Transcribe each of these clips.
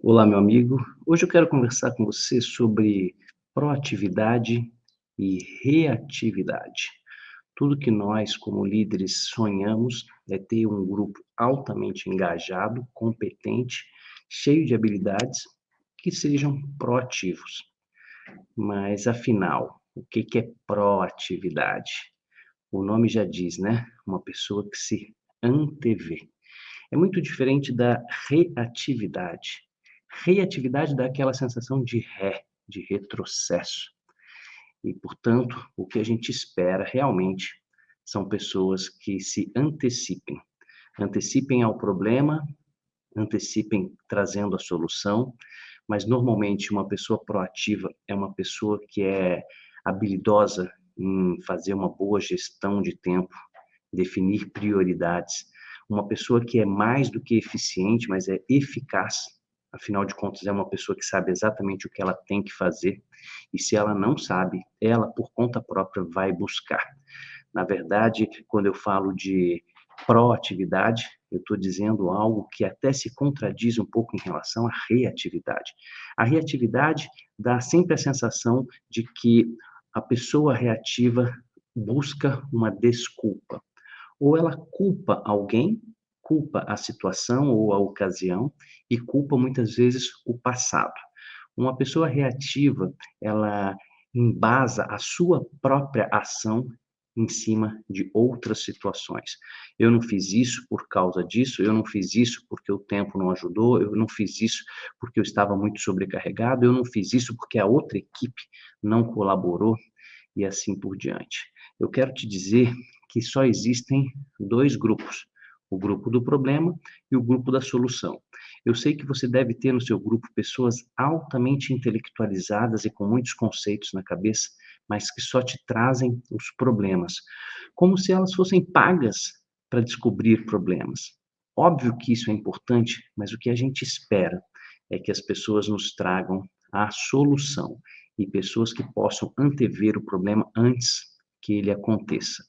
Olá, meu amigo. Hoje eu quero conversar com você sobre proatividade e reatividade. Tudo que nós, como líderes, sonhamos é ter um grupo altamente engajado, competente, cheio de habilidades, que sejam proativos. Mas, afinal, o que é proatividade? O nome já diz, né? Uma pessoa que se antevê. É muito diferente da reatividade. Reatividade dá aquela sensação de ré, de retrocesso. E, portanto, o que a gente espera realmente são pessoas que se antecipem. Antecipem ao problema, antecipem trazendo a solução, mas normalmente uma pessoa proativa é uma pessoa que é habilidosa em fazer uma boa gestão de tempo, definir prioridades. Uma pessoa que é mais do que eficiente, mas é eficaz. Afinal de contas, é uma pessoa que sabe exatamente o que ela tem que fazer. E se ela não sabe, ela, por conta própria, vai buscar. Na verdade, quando eu falo de proatividade, eu estou dizendo algo que até se contradiz um pouco em relação à reatividade. A reatividade dá sempre a sensação de que a pessoa reativa busca uma desculpa. Ou ela culpa alguém, culpa a situação ou a ocasião e culpa muitas vezes o passado. Uma pessoa reativa, ela embasa a sua própria ação em cima de outras situações. Eu não fiz isso por causa disso, eu não fiz isso porque o tempo não ajudou, eu não fiz isso porque eu estava muito sobrecarregado, eu não fiz isso porque a outra equipe não colaborou e assim por diante. Eu quero te dizer que só existem 2 grupos, o grupo do problema e o grupo da solução. Eu sei que você deve ter no seu grupo pessoas altamente intelectualizadas e com muitos conceitos na cabeça, mas que só te trazem os problemas, como se elas fossem pagas para descobrir problemas. Óbvio que isso é importante, mas o que a gente espera é que as pessoas nos tragam a solução e pessoas que possam antever o problema antes que ele aconteça.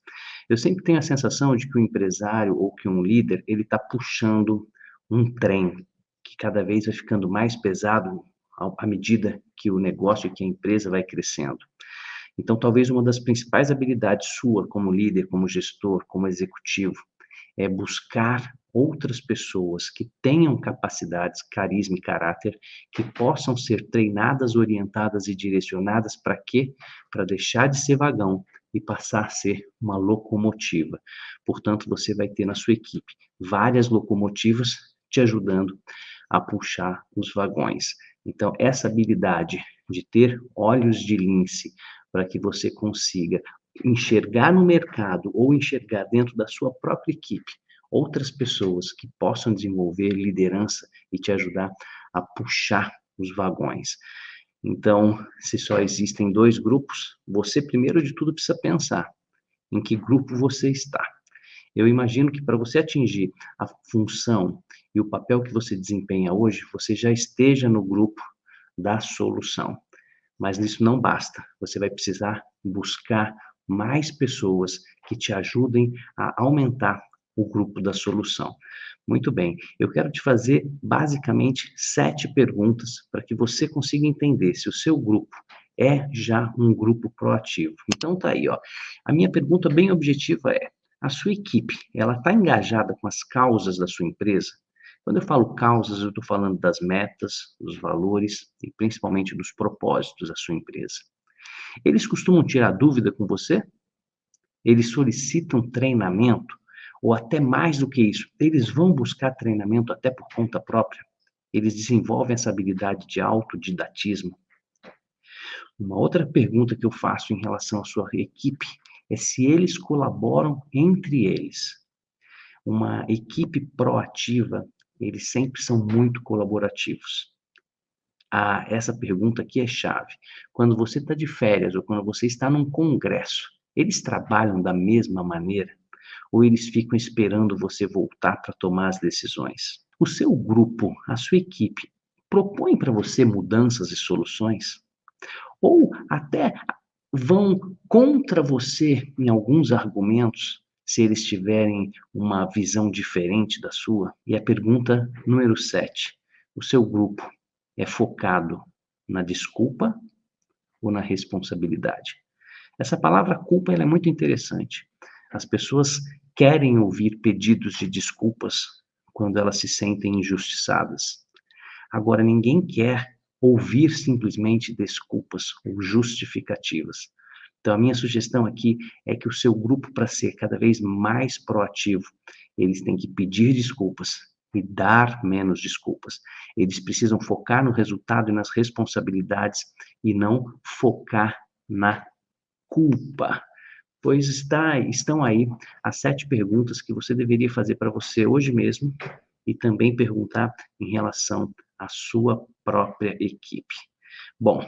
Eu sempre tenho a sensação de que o empresário ou que um líder, ele está puxando um trem que cada vez vai ficando mais pesado à medida que o negócio e que a empresa vai crescendo. Então, talvez uma das principais habilidades sua como líder, como gestor, como executivo, é buscar outras pessoas que tenham capacidades, carisma e caráter, que possam ser treinadas, orientadas e direcionadas para quê? Para deixar de ser vagão e passar a ser uma locomotiva. Portanto, você vai ter na sua equipe várias locomotivas te ajudando a puxar os vagões. Então, essa habilidade de ter olhos de lince para que você consiga enxergar no mercado ou enxergar dentro da sua própria equipe outras pessoas que possam desenvolver liderança e te ajudar a puxar os vagões. Então, se só existem 2 grupos, você primeiro de tudo precisa pensar em que grupo você está. Eu imagino que para você atingir a função e o papel que você desempenha hoje, você já esteja no grupo da solução. Mas isso não basta. Você vai precisar buscar mais pessoas que te ajudem a aumentar o grupo da solução. Muito bem, eu quero te fazer basicamente 7 perguntas para que você consiga entender se o seu grupo é já um grupo proativo. Então tá aí, ó. A minha pergunta bem objetiva é: a sua equipe, ela está engajada com as causas da sua empresa? Quando eu falo causas, eu estou falando das metas, dos valores e principalmente dos propósitos da sua empresa. Eles costumam tirar dúvida com você? Eles solicitam treinamento? Ou até mais do que isso, eles vão buscar treinamento até por conta própria? Eles desenvolvem essa habilidade de autodidatismo? Uma outra pergunta que eu faço em relação à sua equipe é se eles colaboram entre eles. Uma equipe proativa, eles sempre são muito colaborativos. Ah, essa pergunta aqui é chave. Quando você está de férias ou quando você está num congresso, eles trabalham da mesma maneira? Ou eles ficam esperando você voltar para tomar as decisões? O seu grupo, a sua equipe, propõe para você mudanças e soluções? Ou até vão contra você em alguns argumentos, se eles tiverem uma visão diferente da sua? E a pergunta número 7: o seu grupo é focado na desculpa ou na responsabilidade? Essa palavra culpa ela é muito interessante. As pessoas querem ouvir pedidos de desculpas quando elas se sentem injustiçadas. Agora, ninguém quer ouvir simplesmente desculpas ou justificativas. Então, a minha sugestão aqui é que o seu grupo, para ser cada vez mais proativo, eles têm que pedir desculpas e dar menos desculpas. Eles precisam focar no resultado e nas responsabilidades e não focar na culpa. Pois estão aí as 7 perguntas que você deveria fazer para você hoje mesmo e também perguntar em relação à sua própria equipe. Bom,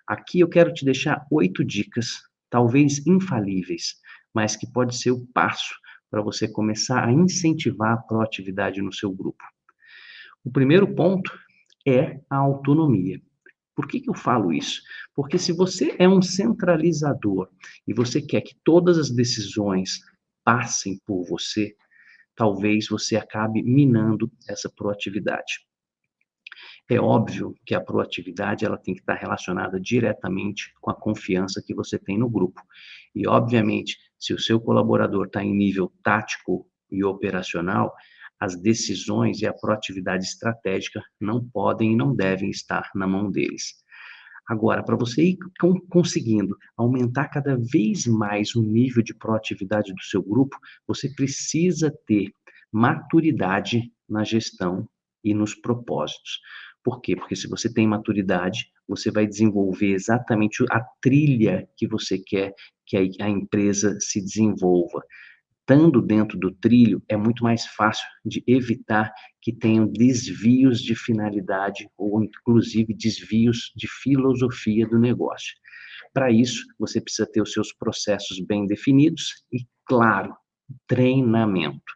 aqui eu quero te deixar 8 dicas, talvez infalíveis, mas que pode ser o passo para você começar a incentivar a proatividade no seu grupo. O primeiro ponto é a autonomia. Por que eu falo isso? Porque se você é um centralizador e você quer que todas as decisões passem por você, talvez você acabe minando essa proatividade. É óbvio que a proatividade ela tem que estar relacionada diretamente com a confiança que você tem no grupo. E, obviamente, se o seu colaborador está em nível tático e operacional, as decisões e a proatividade estratégica não podem e não devem estar na mão deles. Agora, para você ir conseguindo aumentar cada vez mais o nível de proatividade do seu grupo, você precisa ter maturidade na gestão e nos propósitos. Por quê? Porque se você tem maturidade, você vai desenvolver exatamente a trilha que você quer que a empresa se desenvolva. Estando dentro do trilho, é muito mais fácil de evitar que tenham desvios de finalidade ou, inclusive, desvios de filosofia do negócio. Para isso, você precisa ter os seus processos bem definidos e, claro, treinamento.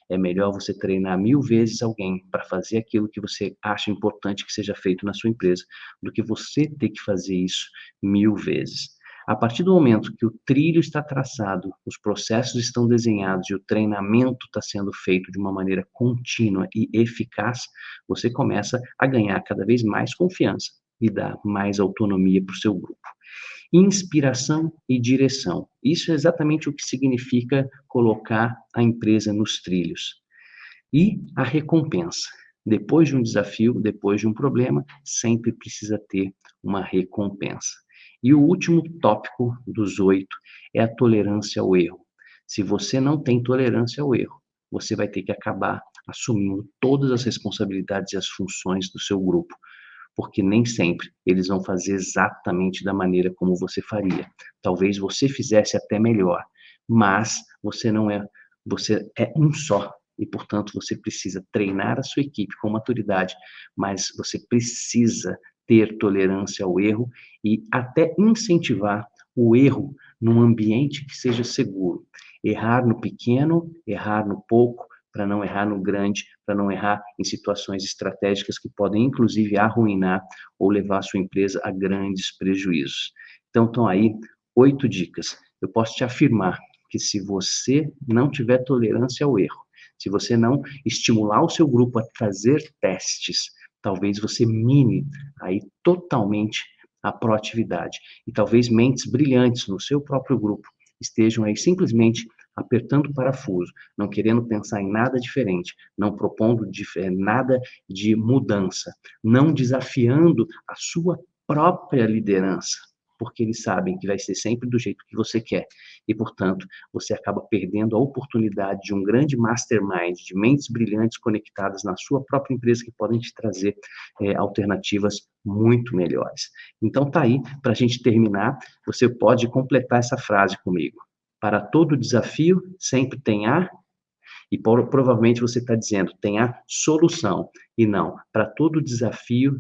É melhor você treinar 1000 vezes alguém para fazer aquilo que você acha importante que seja feito na sua empresa, do que você ter que fazer isso 1000 vezes. A partir do momento que o trilho está traçado, os processos estão desenhados e o treinamento está sendo feito de uma maneira contínua e eficaz, você começa a ganhar cada vez mais confiança e dar mais autonomia para o seu grupo. Inspiração e direção. Isso é exatamente o que significa colocar a empresa nos trilhos. E a recompensa. Depois de um desafio, depois de um problema, sempre precisa ter uma recompensa. E o último tópico dos 8 é a tolerância ao erro. Se você não tem tolerância ao erro, você vai ter que acabar assumindo todas as responsabilidades e as funções do seu grupo, porque nem sempre eles vão fazer exatamente da maneira como você faria. Talvez você fizesse até melhor, mas você é um só e, portanto, você precisa treinar a sua equipe com maturidade, mas você precisa ter tolerância ao erro e até incentivar o erro num ambiente que seja seguro. Errar no pequeno, errar no pouco, para não errar no grande, para não errar em situações estratégicas que podem, inclusive, arruinar ou levar a sua empresa a grandes prejuízos. Então, estão aí 8 dicas. Eu posso te afirmar que se você não tiver tolerância ao erro, se você não estimular o seu grupo a fazer testes, talvez você mine aí totalmente a proatividade. E talvez mentes brilhantes no seu próprio grupo estejam aí simplesmente apertando o parafuso, não querendo pensar em nada diferente, não propondo nada de mudança, não desafiando a sua própria liderança, porque eles sabem que vai ser sempre do jeito que você quer. E, portanto, você acaba perdendo a oportunidade de um grande mastermind, de mentes brilhantes conectadas na sua própria empresa que podem te trazer alternativas muito melhores. Então, tá aí, para a gente terminar, você pode completar essa frase comigo. Para todo desafio, sempre tem a, e provavelmente você está dizendo, tem a solução. E não, para todo desafio,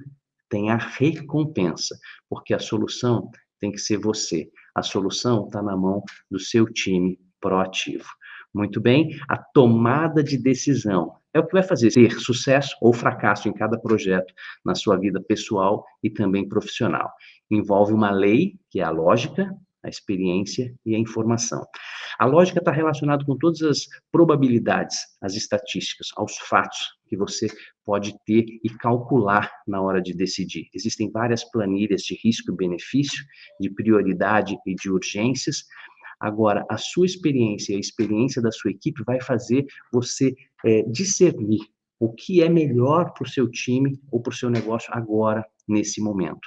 tem a recompensa, porque a solução tem que ser você. A solução está na mão do seu time proativo. Muito bem, a tomada de decisão é o que vai fazer ter sucesso ou fracasso em cada projeto na sua vida pessoal e também profissional. Envolve uma lei, que é a lógica, a experiência e a informação. A lógica está relacionada com todas as probabilidades, as estatísticas, aos fatos que você pode ter e calcular na hora de decidir. Existem várias planilhas de risco e benefício, de prioridade e de urgências. Agora, a sua experiência e a experiência da sua equipe vai fazer você discernir o que é melhor para o seu time ou para o seu negócio agora, nesse momento.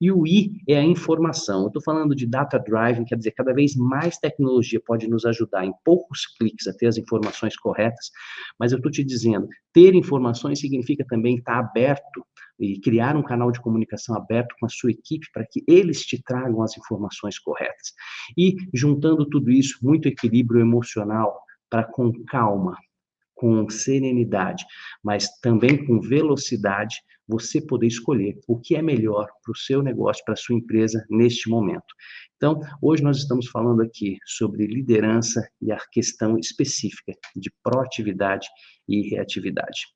E o I é a informação. Eu estou falando de data driving, quer dizer, cada vez mais tecnologia pode nos ajudar em poucos cliques a ter as informações corretas, mas eu estou te dizendo, ter informações significa também estar aberto e criar um canal de comunicação aberto com a sua equipe para que eles te tragam as informações corretas. E juntando tudo isso, muito equilíbrio emocional para com calma, com serenidade, mas também com velocidade, você poder escolher o que é melhor para o seu negócio, para a sua empresa neste momento. Então, hoje nós estamos falando aqui sobre liderança e a questão específica de proatividade e reatividade.